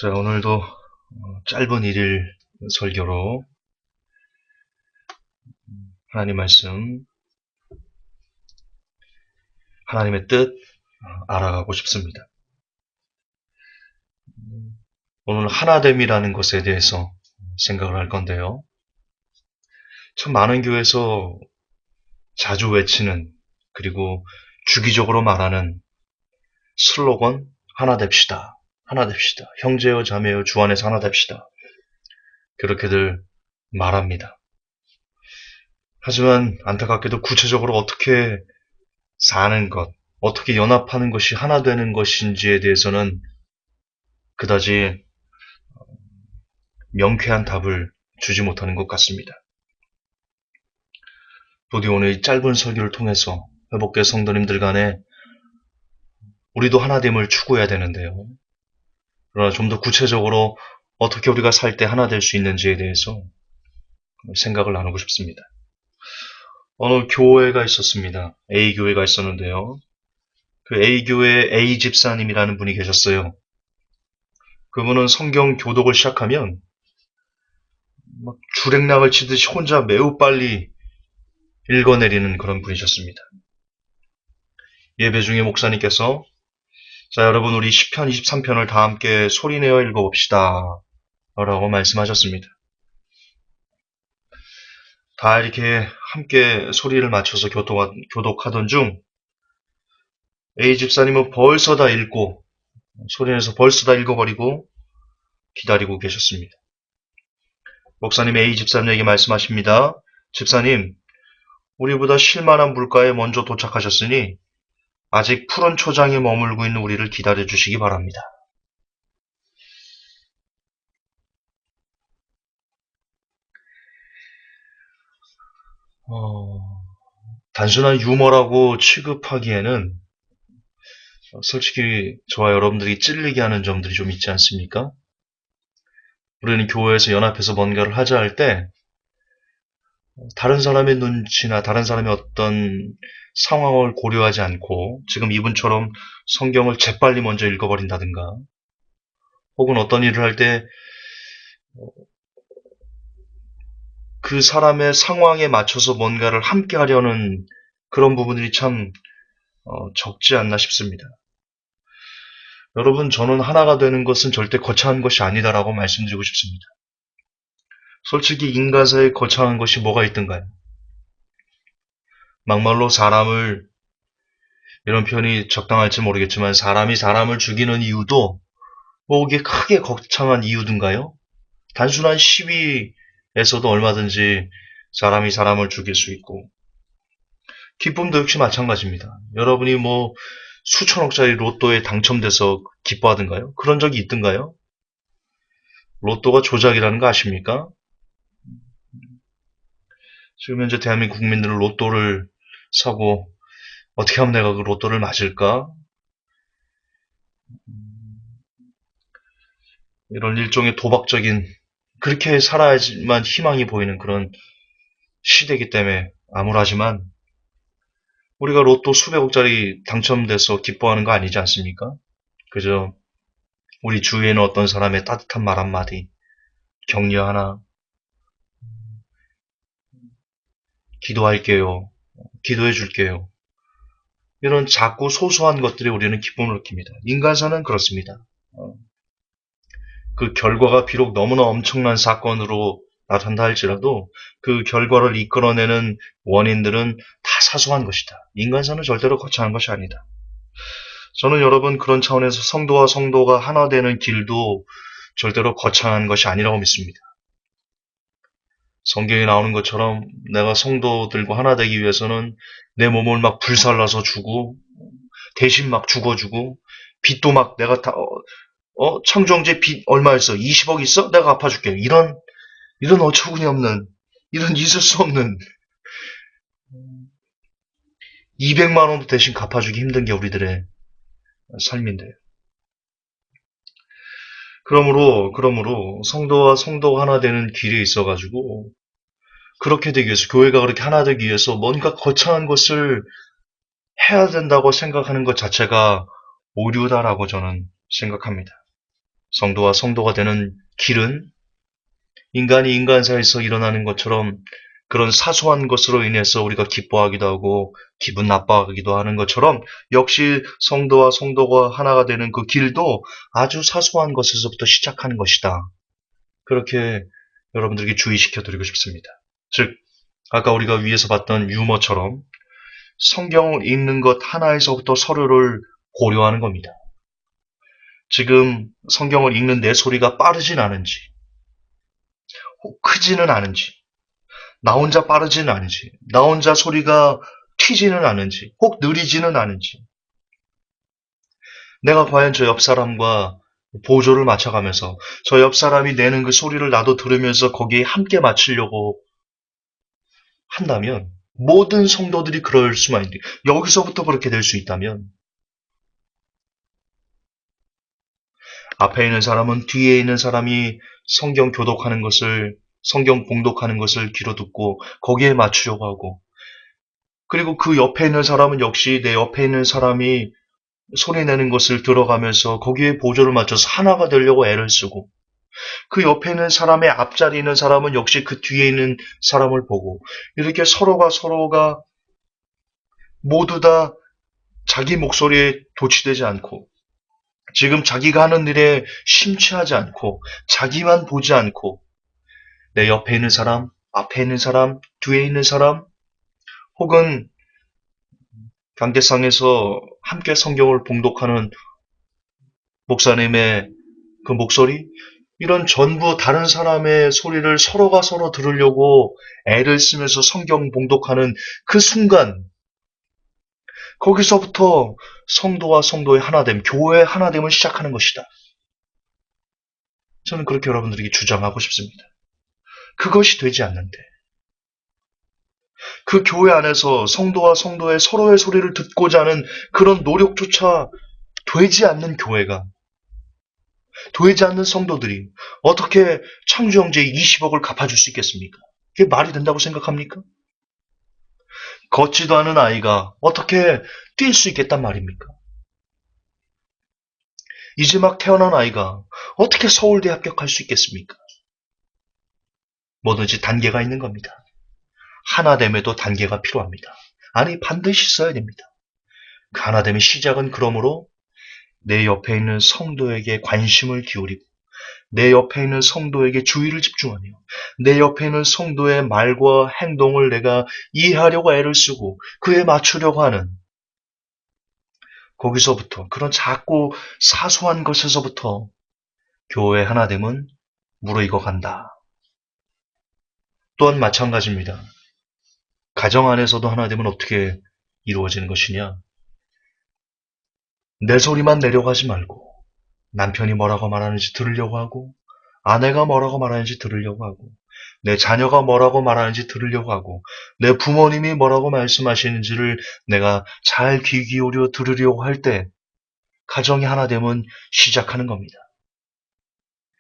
자, 오늘도 짧은 일일 설교로 하나님 말씀, 하나님의 뜻 알아가고 싶습니다. 오늘 하나됨이라는 것에 대해서 생각을 할 건데요. 참 많은 교회에서 자주 외치는 그리고 주기적으로 말하는 슬로건 하나 됩시다. 하나 됩시다. 형제여 자매여 주 안에서 하나 됩시다. 그렇게들 말합니다. 하지만 안타깝게도 구체적으로 어떻게 사는 것, 어떻게 연합하는 것이 하나 되는 것인지에 대해서는 그다지 명쾌한 답을 주지 못하는 것 같습니다. 부디 오늘 이 짧은 설교를 통해서 회복계 성도님들 간에 우리도 하나됨을 추구해야 되는데요. 그러나 좀 더 구체적으로 어떻게 우리가 살 때 하나 될 수 있는지에 대해서 생각을 나누고 싶습니다. 어느 교회가 있었습니다. A교회가 있었는데요. 그 A교회 A 집사님이라는 분이 계셨어요. 그분은 성경 교독을 시작하면 막 주랭랑을 치듯이 혼자 매우 빨리 읽어내리는 그런 분이셨습니다. 예배 중에 목사님께서 자, 여러분 우리 시편 23편을 다 함께 소리내어 읽어봅시다 라고 말씀하셨습니다. 다 이렇게 함께 소리를 맞춰서 교독하던 중 A 집사님은 벌써 다 읽고 소리내서 벌써 다 읽어버리고 기다리고 계셨습니다. 목사님 A 집사님에게 말씀하십니다. 집사님, 우리보다 쉴만한 물가에 먼저 도착하셨으니 아직 푸른 초장에 머물고 있는 우리를 기다려 주시기 바랍니다. 단순한 유머라고 취급하기에는 솔직히 저와 여러분들이 찔리게 하는 점들이 좀 있지 않습니까? 우리는 교회에서 연합해서 뭔가를 하자 할 때 다른 사람의 눈치나 다른 사람의 어떤 상황을 고려하지 않고 지금 이분처럼 성경을 재빨리 먼저 읽어버린다든가 혹은 어떤 일을 할 때 그 사람의 상황에 맞춰서 뭔가를 함께 하려는 그런 부분들이 참 적지 않나 싶습니다. 여러분, 저는 하나가 되는 것은 절대 거창한 것이 아니다라고 말씀드리고 싶습니다. 솔직히 인간사에 거창한 것이 뭐가 있던가요? 막말로 사람을, 이런 표현이 적당할지 모르겠지만 사람이 사람을 죽이는 이유도 뭐 그게 크게 거창한 이유든가요? 단순한 시위에서도 얼마든지 사람이 사람을 죽일 수 있고 기쁨도 역시 마찬가지입니다. 여러분이 뭐 수천억짜리 로또에 당첨돼서 기뻐하던가요? 그런 적이 있던가요? 로또가 조작이라는 거 아십니까? 지금 현재 대한민국 국민들은 로또를 사고 어떻게 하면 내가 그 로또를 맞을까? 이런 일종의 도박적인 그렇게 살아야지만 희망이 보이는 그런 시대이기 때문에 암울하지만 우리가 로또 수백억짜리 당첨돼서 기뻐하는 거 아니지 않습니까? 그저 우리 주위에는 어떤 사람의 따뜻한 말 한마디, 격려 하나, 기도할게요, 기도해 줄게요. 이런 작고 소소한 것들이 우리는 기쁨을 느낍니다. 인간사는 그렇습니다. 그 결과가 비록 너무나 엄청난 사건으로 나타난다 할지라도 그 결과를 이끌어내는 원인들은 다 사소한 것이다. 인간사는 절대로 거창한 것이 아니다. 저는 여러분 그런 차원에서 성도와 성도가 하나 되는 길도 절대로 거창한 것이 아니라고 믿습니다. 성경에 나오는 것처럼 내가 성도들과 하나 되기 위해서는 내 몸을 막 불살라서 주고 대신 막 죽어주고 빚도 막 내가 다 창조경제 빚 얼마였어? 20억 있어? 내가 갚아줄게. 이런 어처구니 없는 이런 있을 수 없는 200만 원도 대신 갚아주기 힘든 게 우리들의 삶인데. 그러므로 성도와 성도가 하나 되는 길에 있어가지고 그렇게 되기 위해서 교회가 그렇게 하나 되기 위해서 뭔가 거창한 것을 해야 된다고 생각하는 것 자체가 오류다라고 저는 생각합니다. 성도와 성도가 되는 길은 인간이 인간 사이에서 일어나는 것처럼 그런 사소한 것으로 인해서 우리가 기뻐하기도 하고 기분 나빠하기도 하는 것처럼 역시 성도와 성도가 하나가 되는 그 길도 아주 사소한 것에서부터 시작하는 것이다. 그렇게 여러분들에게 주의시켜 드리고 싶습니다. 즉, 아까 우리가 위에서 봤던 유머처럼 성경을 읽는 것 하나에서부터 서로를 고려하는 겁니다. 지금 성경을 읽는 내 소리가 빠르진 않은지, 혹 크지는 않은지, 나 혼자 빠르지는 않은지, 나 혼자 소리가 튀지는 않은지, 혹 느리지는 않은지, 내가 과연 저 옆 사람과 보조를 맞춰가면서 저 옆 사람이 내는 그 소리를 나도 들으면서 거기에 함께 맞추려고 한다면 모든 성도들이 그럴 수만 있는데 여기서부터 그렇게 될 수 있다면 앞에 있는 사람은 뒤에 있는 사람이 성경 교독하는 것을 성경 봉독하는 것을 귀로 듣고 거기에 맞추려고 하고 그리고 그 옆에 있는 사람은 역시 내 옆에 있는 사람이 소리 내는 것을 들어가면서 거기에 보조를 맞춰서 하나가 되려고 애를 쓰고 그 옆에 있는 사람의 앞자리에 있는 사람은 역시 그 뒤에 있는 사람을 보고 이렇게 서로가 모두 다 자기 목소리에 도취되지 않고 지금 자기가 하는 일에 심취하지 않고 자기만 보지 않고 내 옆에 있는 사람, 앞에 있는 사람, 뒤에 있는 사람 혹은 강대상에서 함께 성경을 봉독하는 목사님의 그 목소리 이런 전부 다른 사람의 소리를 서로가 서로 들으려고 애를 쓰면서 성경 봉독하는 그 순간 거기서부터 성도와 성도의 하나됨, 교회의 하나됨을 시작하는 것이다. 저는 그렇게 여러분들에게 주장하고 싶습니다. 그것이 되지 않는데 그 교회 안에서 성도와 성도의 서로의 소리를 듣고자 하는 그런 노력조차 되지 않는 교회가 되지 않는 성도들이 어떻게 창조형제 20억을 갚아줄 수 있겠습니까? 그게 말이 된다고 생각합니까? 걷지도 않은 아이가 어떻게 뛸 수 있겠단 말입니까? 이제 막 태어난 아이가 어떻게 서울대 합격할 수 있겠습니까? 뭐든지 단계가 있는 겁니다. 하나됨에도 단계가 필요합니다. 아니 반드시 있어야 됩니다. 그 하나됨의 시작은 그러므로 내 옆에 있는 성도에게 관심을 기울이고 내 옆에 있는 성도에게 주의를 집중하며 내 옆에 있는 성도의 말과 행동을 내가 이해하려고 애를 쓰고 그에 맞추려고 하는 거기서부터 그런 작고 사소한 것에서부터 교회 하나됨은 무르익어 간다. 또한 마찬가지입니다. 가정 안에서도 하나됨은 어떻게 이루어지는 것이냐? 내 소리만 내려고 하지 말고 남편이 뭐라고 말하는지 들으려고 하고 아내가 뭐라고 말하는지 들으려고 하고 내 자녀가 뭐라고 말하는지 들으려고 하고 내 부모님이 뭐라고 말씀하시는지를 내가 잘 귀 기울여 들으려고 할 때 가정이 하나됨은 시작하는 겁니다.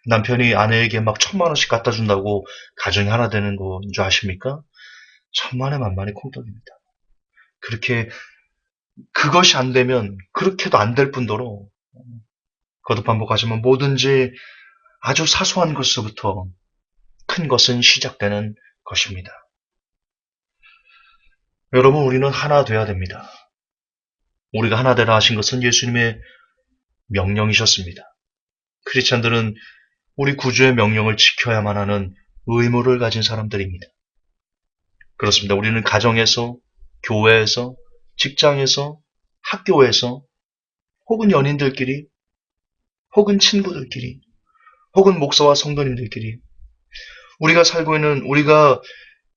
남편이 아내에게 막 1,000만 원씩 갖다 준다고 가정이 하나 되는 건 줄 아십니까? 천만에 만만의 콩떡입니다. 그렇게 그것이 안 되면 그렇게도 안 될 뿐더러 거듭 반복하지만 뭐든지 아주 사소한 것부터 큰 것은 시작되는 것입니다. 여러분, 우리는 하나 돼야 됩니다. 우리가 하나 되라 하신 것은 예수님의 명령이셨습니다. 크리스찬들은 우리 구주의 명령을 지켜야만 하는 의무를 가진 사람들입니다. 그렇습니다. 우리는 가정에서, 교회에서, 직장에서, 학교에서, 혹은 연인들끼리, 혹은 친구들끼리, 혹은 목사와 성도님들끼리, 우리가 살고 있는, 우리가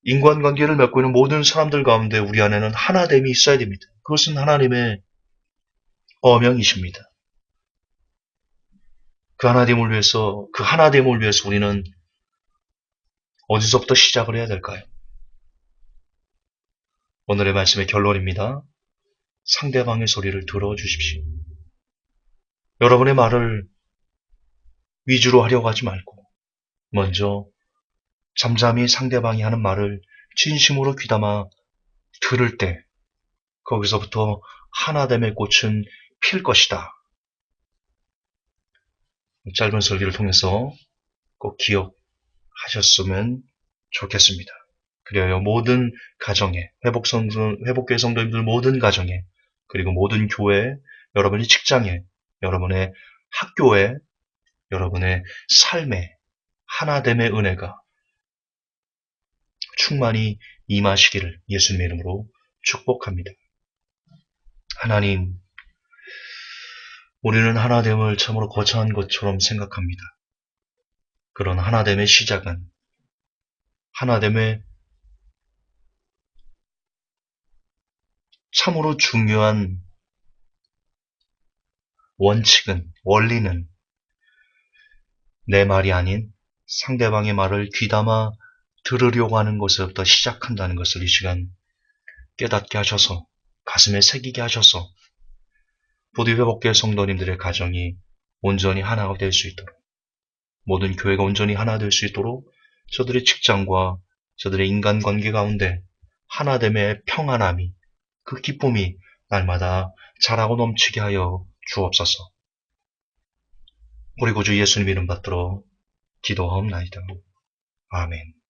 인간관계를 맺고 있는 모든 사람들 가운데 우리 안에는 하나됨이 있어야 됩니다. 그것은 하나님의 어명이십니다. 그 하나됨을 위해서 우리는 어디서부터 시작을 해야 될까요? 오늘의 말씀의 결론입니다. 상대방의 소리를 들어주십시오. 여러분의 말을 위주로 하려고 하지 말고 먼저 잠잠히 상대방이 하는 말을 진심으로 귀담아 들을 때 거기서부터 하나됨의 꽃은 필 것이다. 짧은 설교를 통해서 꼭 기억하셨으면 좋겠습니다. 그리하여 모든 가정에, 회복교회 성도님들 모든 가정에, 그리고 모든 교회, 여러분의 직장에, 여러분의 학교에, 여러분의 삶에 하나됨의 은혜가 충만히 임하시기를 예수님의 이름으로 축복합니다. 하나님, 우리는 하나됨을 참으로 거창한 것처럼 생각합니다. 그런 하나됨의 시작은, 하나됨의 참으로 중요한 원리는 내 말이 아닌 상대방의 말을 귀담아 들으려고 하는 것에부터 시작한다는 것을 이 시간 깨닫게 하셔서, 가슴에 새기게 하셔서 부디 회복교회 성도님들의 가정이 온전히 하나가 될 수 있도록, 모든 교회가 온전히 하나 될 수 있도록 저들의 직장과 저들의 인간관계 가운데 하나됨의 평안함이, 그 기쁨이 날마다 자라고 넘치게 하여 주옵소서. 우리 구주 예수님 이름 받들어 기도하옵나이다. 아멘.